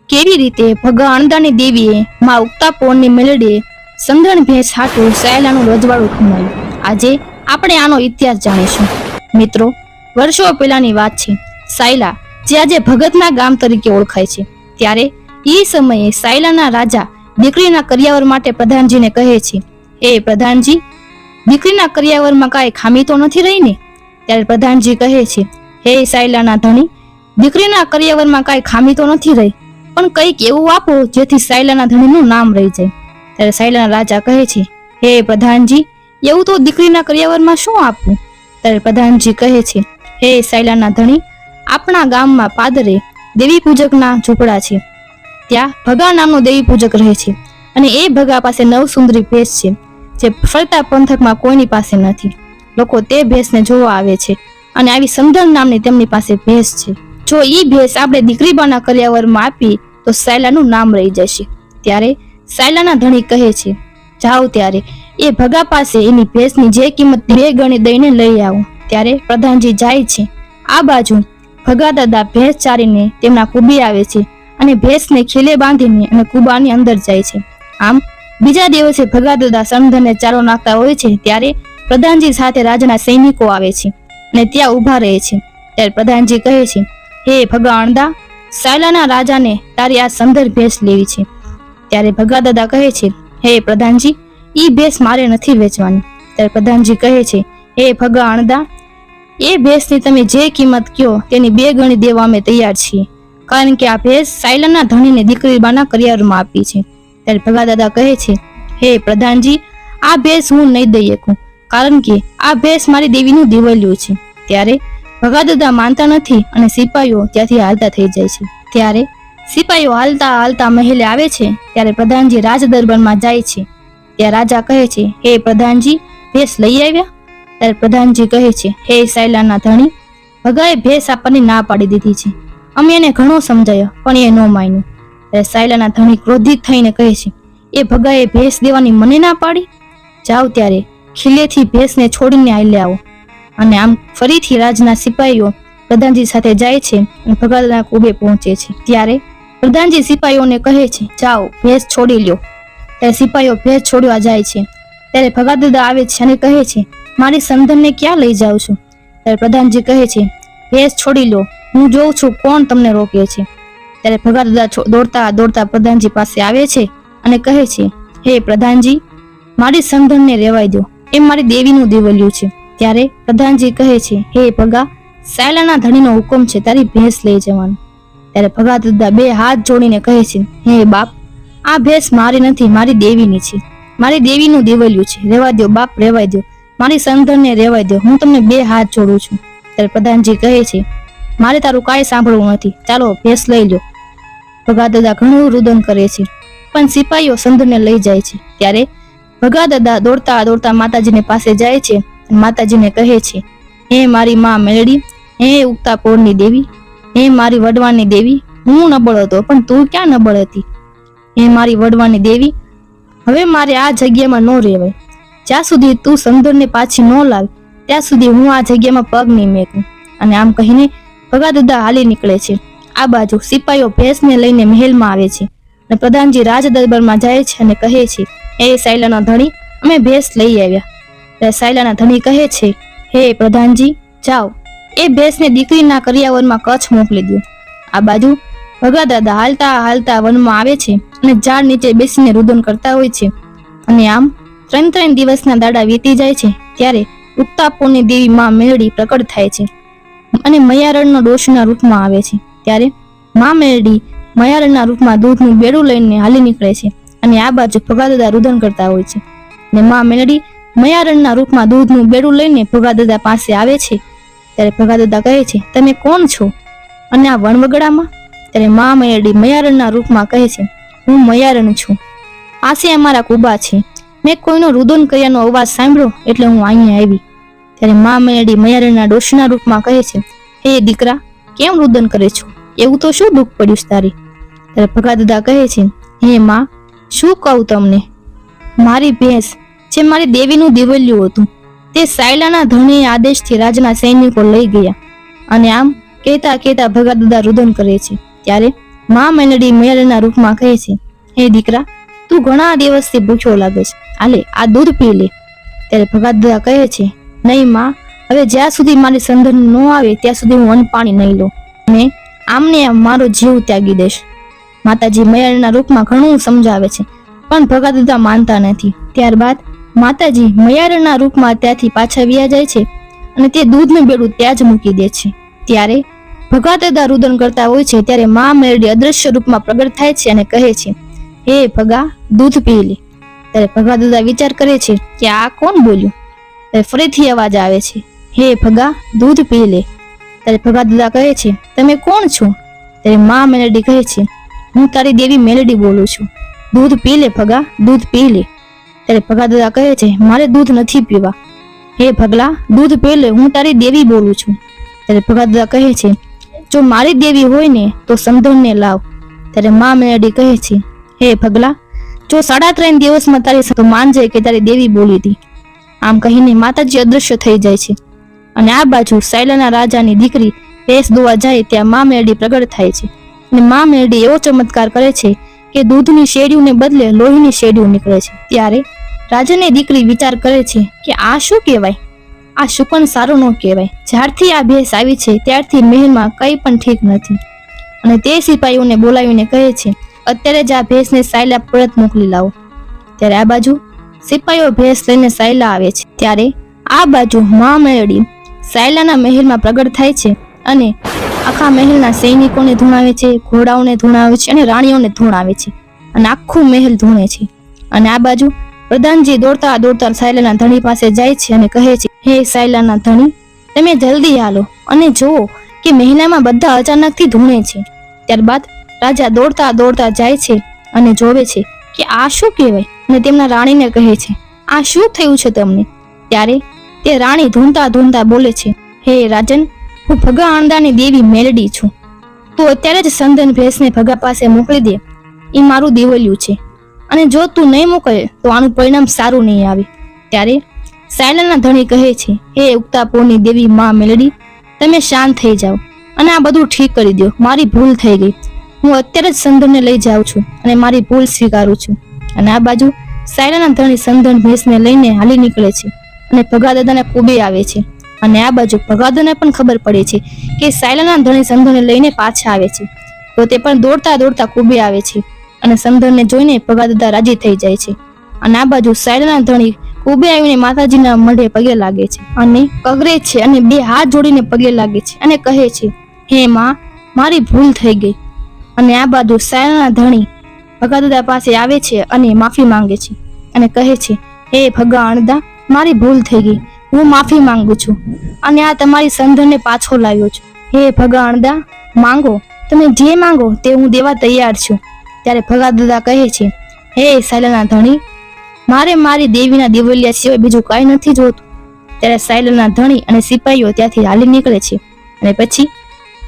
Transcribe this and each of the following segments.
કેવી રીતે ભગા અણદાની દેવીએ માં ઉગતા પોળની મેલડીએ સંધણ ભેંસ હાટું સાયલાનું રજવાડું ખમાયું. આજે આપણે આનો ઇતિહાસ જાણીશું. મિત્રો, વર્ષો પહેલાની વાત છે. સાયલા જે આજે ભગતના ગામ તરીકે ઓળખાય છે, ત્યારે એ સમયે સાયલાના રાજા દીકરીના કરિયાવર માટે પ્રધાનજીને કહે છે, એ પ્રધાનજી, દીકરીના કરિયાવરમાં કાંઈ ખામી તો નથી રહી ને? ત્યારે પ્રધાનજી કહે છે, હે સાયલાના ધણી, દીકરીના કરિયાવરમાં કાંઈ ખામી તો નથી રહી, પણ કંઈક એવું આપો જેથી સાયલાના ધણીનું નામ રહી જાય. ત્યારે સાયલાના રાજા કહે છે, હે પ્રધાનજી, એવું તો દીકરીના કરિયાવરમાં શું આપવું? ત્યારે પ્રધાનજી કહે છે, હે સાયલાના ધણી, આપણા ગામમાં પાદરે દેવી પૂજકના ઝૂંપડા છે. ત્યાં ભગા નામનો દેવી પૂજક રહે છે, અને એ ભગા પાસે 9 સુંદરી ભેંસ છે, જે ફરતા પંથકમાં કોઈની પાસે નથી. લોકો તે ભેંસને જોવા આવે છે, અને આવી સંધણ નામની તેમની પાસે ભેંસ છે. જો ઈ ભેંસ આપણે દીકરીબાના કરિયાવરમાં આપી તો સાયલાનું નામ રહી જશે. ત્યારે સાયલાના ધણી કહે છે, જાઓ ત્યારે એ ભગા પાસે એની ભેંસની જે કિંમત 2 ગણી દઈને લઈ આવો. ત્યારે પ્રધાનજી જાય છે. આ બાજુ ભગા દાદા ભેંસ ચારીને તેમના કુબે આવે છે, અને ભેંસને ખીલે બાંધીને અને કુબાની અંદર જાય છે. આમ બીજા દિવસે ભગા દાદા સમધનને ચારો નાખતા હોય છે, ત્યારે પ્રધાનજી સાથે રાજાના સૈનિકો આવે છે અને ત્યાં ઊભા રહે છે. ત્યારે પ્રધાનજી કહે છે, હે ભગા અણદા, સાયલાના રાજાને તારી આ સંદર ભેંસ લેવી છે. ત્યારે ભગા દાદા કહે છે, હે પ્રધાનજી, ઈ ભેંસ મારે નથી વેચવાની. ત્યારે પ્રધાનજી કહે છે, હે ભગા અણદા, એ ભેંસની તમે જે કિંમત કહો તેની 2 ગણી દેવા અમે તૈયાર છીએ, કારણ કે આ ભેંસ સાયલાના ધણીને દીકરીબાના કરિયાવરમાં આપી છે. ત્યારે ભગા દાદા કહે છે, હે પ્રધાનજી, આ ભેંસ હું નહીં દઈ શકું, કારણ કે આ ભેંસ મારી દેવીનું દિવલ્યું છે. ત્યારે ભગા દાદા માનતા નથી, અને સિપાહીઓ ત્યાંથી હાલતા થઈ જાય છે. ત્યારે સિપાહીઓ હાલતા હાલતા મહેલે આવે છે. ત્યારે પ્રધાનજી રાજ દરબારમાં જાય છે. ત્યાં રાજા કહે છે, હે પ્રધાનજી, ભેંસ લઈ આવ્યા? ત્યારે પ્રધાનજી કહે છે, હે સાયલાના ધણી, ભગાએ ભેંસ આપવાની ના પાડી દીધી છે. અમે એને ઘણો સમજાયો, પણ એ ન માન્યું. ત્યારે સાયલાના ધણી ક્રોધિત થઈને કહે છે, એ ભગાએ ભેંસ દેવાની મને ના પાડી? જાઓ ત્યારે ખીલેથી ભેંસને છોડીને આલે આવો. અને આમ ફરીથી રાજના સિપાહીઓ પ્રધાનજી સાથે જાય છે અને ભગા દાદાના કુબે પહોંચે છે. ત્યારે પ્રધાનજી સિપાહીઓને કહે છે, જાઓ ભેંસ છોડી લ્યો. ત્યારે સિપાહીઓ ભેંસ છોડવા જાય છે. ત્યારે ભગા દાદા આવે છે અને કહે છે, મારી સમધનને ક્યાં લઈ જાઉં છું? ત્યારે પ્રધાનજી કહે છે, ભેંસ છોડી લો, હું જોઉં છું કોણ તમને રોકે છે. ત્યારે ભગા દાદા દોડતા દોડતા પ્રધાનજી પાસે આવે છે અને કહે છે, હે પ્રધાનજી, મારી સમધનને રહેવાય દો, એ મારી દેવીનું દિવલ્યું છે. ત્યારે પ્રધાનજી કહે છે, હે ભગા, સાયલાના ધણીનો હુકમ છે તારી ભેંસ લઈ જવાનું. ત્યારે ભગા દાદા 2 હાથ જોડીને કહે છે, હે બાપ, આ ભેંસ મારી નથી, મારી દેવીની છે, મારી દેવીનું દિવલ્યું છે, રહેવા દો બાપ, રહેવાય દો, મારી સમધનને રહેવાય દો, હું તમને 2 હાથ જોડું છું. ત્યારે પ્રધાનજી કહે છે, મારે તારું કાંઈ સાંભળવું નથી, ચાલો ભેંસ લઈ લો. ભગા દાદા ઘણું રુદન કરે છે, પણ સિપાહીઓ સમધનને લઈ જાય છે. ત્યારે ભગા દાદા દોડતા દોડતા માતાજીને પાસે જાય છે. માતાજીને કહે છે, હે મારી માં મેલડી, હે ઉગતા પોળની દેવી, હે મારી વડવાની દેવી, હું નબળ હતો પણ તું ક્યાં નબળ હતી? હે મારી વડવાની દેવી, હવે મારે આ જગ્યામાં ન રહેવાય. જ્યાં સુધી તું સમધનને પાછી ન લાવ ત્યાં સુધી હું આ જગ્યામાં પગ નહીં મેકું. અને આમ કહીને ભગા દાદા હાલી નીકળે છે. આ બાજુ સિપાહીઓ ભેંસને લઈને મહેલમાં આવે છે, અને પ્રધાનજી રાજ દરબારમાં જાય છે અને કહે છે, હે સાયલાના ધણી, અમે ભેંસ લઈ આવ્યા. ત્યારે સાયલાના ધણી કહે છે, હે પ્રધાનજી, જાઓ એ ભેંસને દીકરીના કરિયાવરમાં કચ્છ મોકલી દો. આ બાજુ ભગા દાદા હાલતા હાલતા વનમાં આવે છે અને ઝાડ નીચે બેસીને રુદન કરતા હોય છે. અને આમ 3 દિવસના દાડા વીતી જાય છે. ત્યારે ઉગતા પોળની દેવી માં મેલડી પ્રકટ થાય છે અને મયારણનો ડોશીના રૂપમાં આવે છે. ત્યારે માં મેલડી મયારણના રૂપમાં દૂધનું બેડું લઈને હાલી નીકળે છે, અને આ બાજુ ભગા દાદા રુદન કરતા હોય છે. અને માં મેલડી મયારણના રૂપમાં દૂધનું બેડું લઈને ભગા દાદા પાસે આવે છે. ત્યારે ભગા દાદા કહે છે, તમે કોણ છો અને આ વણવગડામાં? ત્યારે માં મેલડી મયારણના રૂપમાં કહે છે, હું મયારણ છું, આસે અમારા કુબા છે, મેં કોઈનો રુદન કર્યાનો અવાજ સાંભળ્યો એટલે હું અહીંયા આવી. ત્યારે માં મેલડી મયારણના ડોશીના રૂપમાં કહે છે, હે દીકરા, કેમ રુદન કરે છો? એવું તો શું દુઃખ પડ્યું તારી? ત્યારે ભગા દાદા કહે છે, હે માં, શું કહું તમને, મારી ભેંસ જે મારી દેવીનું દિવલ્યું હતું તે સાયલાના ધણીએ આદેશથી રાજના સૈનિકો લઈ ગયા. અને આમ કહેતા કહેતા ભગા દાદા રુદન કરે છે. ત્યારે માં મેલડી મેળના રૂપમાં કહે છે, હે દીકરા, તું ઘણા દિવસથી ભૂખ્યો લાગે છે, હાલે આ દૂધ પી લે. ત્યારે ભગા દાદા કહે છે, નહીં માં, હવે જ્યાં સુધી મારી સંધન ન આવે ત્યાં સુધી હું અન્ન પાણી નહીં લઉં, ને આમને આમ મારો જીવ ત્યાગી દઈશ. માતાજી મયાળના રૂપમાં ઘણું સમજાવે છે, પણ ભગા દાદા માનતા નથી. ત્યારબાદ માતાજી મયાળના રૂપમાં ત્યાંથી પાછા વ્યા જાય છે અને તે દૂધનું બેડું ત્યાં જ મૂકી દે છે. ત્યારે ભગા દાદા રુદન કરતા હોય છે ત્યારે માં મેરડી અદ્રશ્ય રૂપમાં પ્રગટ થાય છે અને કહે છે, હે ભગા, દૂધ પી લે. ત્યારે ભગા દાદા વિચાર કરે છે કે આ કોણ બોલ્યું. ત્યારે ફરીથી અવાજ આવે છે, હે ભગા, દૂધ પી લે. ત્યારે ભગા દાદા કહે છે, તમે કોણ છો? ત્યારે માં મેલડી કહે છે, હું તારી દેવી મેલડી બોલું છું, દૂધ પી લે ભગા, દૂધ પી લે. ત્યારે ભગા દાદા કહે છે, મારે દૂધ નથી પીવા. હે ભગલા, દૂધ પી લે, હું તારી દેવી બોલું છું. ત્યારે ભગા દાદા કહે છે, જો મારી દેવી હોય ને તો સમધણને લાવ. ત્યારે માં મેલડી કહે છે, હે ભગલા, જો 3.5 દિવસમાં તારી તો માનજે કે તારી દેવી બોલી હતી. આમ કહીને માતાજી અદ્રશ્ય થઈ જાય છે અને આ બાજુ સાયલાના રાજાની દીકરી ભેંસ દોવા જાય ત્યાં માં મેરડી પ્રગટ થાય છે અને માં મેરડી એવો ચમત્કાર કરે છે કે દૂધની શેડીઓને બદલે લોહીની શેડીઓ નીકળે છે. ત્યારે રાજાની દીકરી વિચાર કરે છે કે આ શું કહેવાય, આ શુકન સારું ન કહેવાય. જ્યારથી આ ભેંસ આવી છે ત્યારથી મહેલમાં કંઈ પણ ઠીક નથી અને તે સિપાહીઓને બોલાવીને કહે છે, અત્યારે જ આ ભેંસને સાયલા પરત મોકલી લાવો. ત્યારે આ બાજુ સિપાહીઓ ભેંસ લઈને સાયલા આવે છે. ત્યારે આ બાજુ માં મેરડી સાયલાના મહેલમાં પ્રગટ થાય છે અને આખા મહેલના સૈનિકોને ધૂણાવે છે, ઘોડાઓને ધૂણાવે છે અને રાણીઓને ધૂણાવે છે અને આખું મહેલ ધૂણે છે. અને આ બાજુ પ્રધાનજી દોડતા દોડતા સાયલાના ધણી પાસે જાય છે અને કહે છે, હે સાયલાના ધણી, તમે જલ્દી હાલો અને જુઓ કે મહેલામાં બધા અચાનકથી ધૂણે છે. ત્યારબાદ રાજા દોડતા દોડતા જાય છે અને જોવે છે કે આ શું કહેવાય અને તેમના રાણીને કહે છે, આ શું થયું છે તમને? ત્યારે તે રાણી ધૂણતા ધૂણતા બોલે છે, હે રાજન, હું ભગા આણંદાની દેવી મેલડી છું, તું અત્યારે જ સંધન ભેંસને ભગા પાસે મોકલી દે, એ મારું દેવલિયું છે અને જો તું નહીં મોકલે તો આનું પરિણામ સારું નહીં આવે. ત્યારે સાયલાના ધણી કહે છે, હે ઉક્તાપોરની દેવી માં મેલડી, તમે શાંત થઈ જાઓ અને આ બધું ઠીક કરી દો, મારી ભૂલ થઈ ગઈ, હું અત્યારે જ સંધનને લઈ જાઉં છું અને મારી ભૂલ સ્વીકારું છું. અને આ બાજુ સાયલાના ધણી સંધન ભેંસને લઈને હાલી નીકળે છે અને ભગા દાદાને કૂબે આવે છે. અને આ બાજુ ભગા દાદાને પણ ખબર પડે છે કે સાયલાના ધણી સંધનને લઈને પાછા આવે છે, તો તે પણ દોડતા દોડતા કૂબે આવે છે અને સંધનને જોઈને ભગા દાદા રાજી થઈ જાય છે. અને આ બાજુ સાયલાના ધણી કૂબે આવીને માતાજીના મઢે પગે લાગે છે અને કગરે છે અને 2 હાથ જોડીને પગે લાગે છે અને કહે છે, હે માં, મારી ભૂલ થઈ ગઈ. અને આ બાજુ સાયલાના ધણી ભગા દાદા પાસે આવે છે અને માફી માંગે છે અને કહે છે, હે ભગા આણંદા, મારી ભૂલ થઈ ગઈ, હું માફી માંગુ છું અને આ તમારી સંધનને પાછો લાવ્યો છું. હે ભગા આણંદા, માંગો, તમે જે માંગો તે હું દેવા તૈયાર છું. ત્યારે ભગા દાદા કહે છે, હે સાયલાના ધણી, મારે મારી દેવીના દેવલિયા સિવાય બીજું કાંઈ નથી જોતું. ત્યારે સાયલાના ધણી અને સિપાહીઓ ત્યાંથી હાલી નીકળે છે અને પછી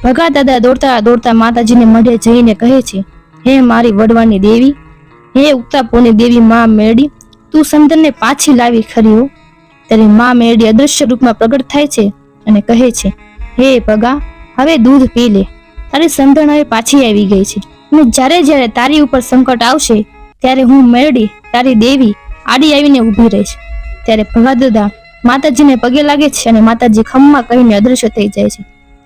ભગા દાદા દોડતા દોડતા માતાજીને મઢે જઈને કહે છે, હે મારી વડવાની દેવી, હે ઉક્તાપોની દેવી માં મેરડી, તું સંધનને પાછી લાવી ખરી હો. ત્યારે માં મેરડી અદ્રશ્ય રૂપમાં પ્રગટ થાય છે અને કહે છે, હે ભગા, હવે દૂધ પી લે, તારી સંધન હવે પાછી આવી ગઈ છે અને જ્યારે જ્યારે તારી ઉપર સંકટ આવશે ત્યારે હું મેરડી, તારી દેવી, આડી આવીને ઊભી રહીશ. ત્યારે ભગા દાદા માતાજીને પગે લાગે છે અને માતાજી ખમ્મા કહીને અદ્રશ્ય થઈ જાય છે.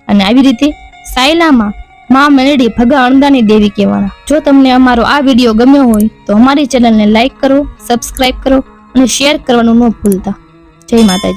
અને આવી રીતે સાયલામાં માં મેલડી ભગા આણંદાની દેવી કહેવાના. જો તમને અમારો આ વિડીયો ગમ્યો હોય તો અમારી ચેનલને લાઈક કરો, સબસ્ક્રાઇબ કરો અને શેર કરવાનું ન ભૂલતા. જય માતાજી.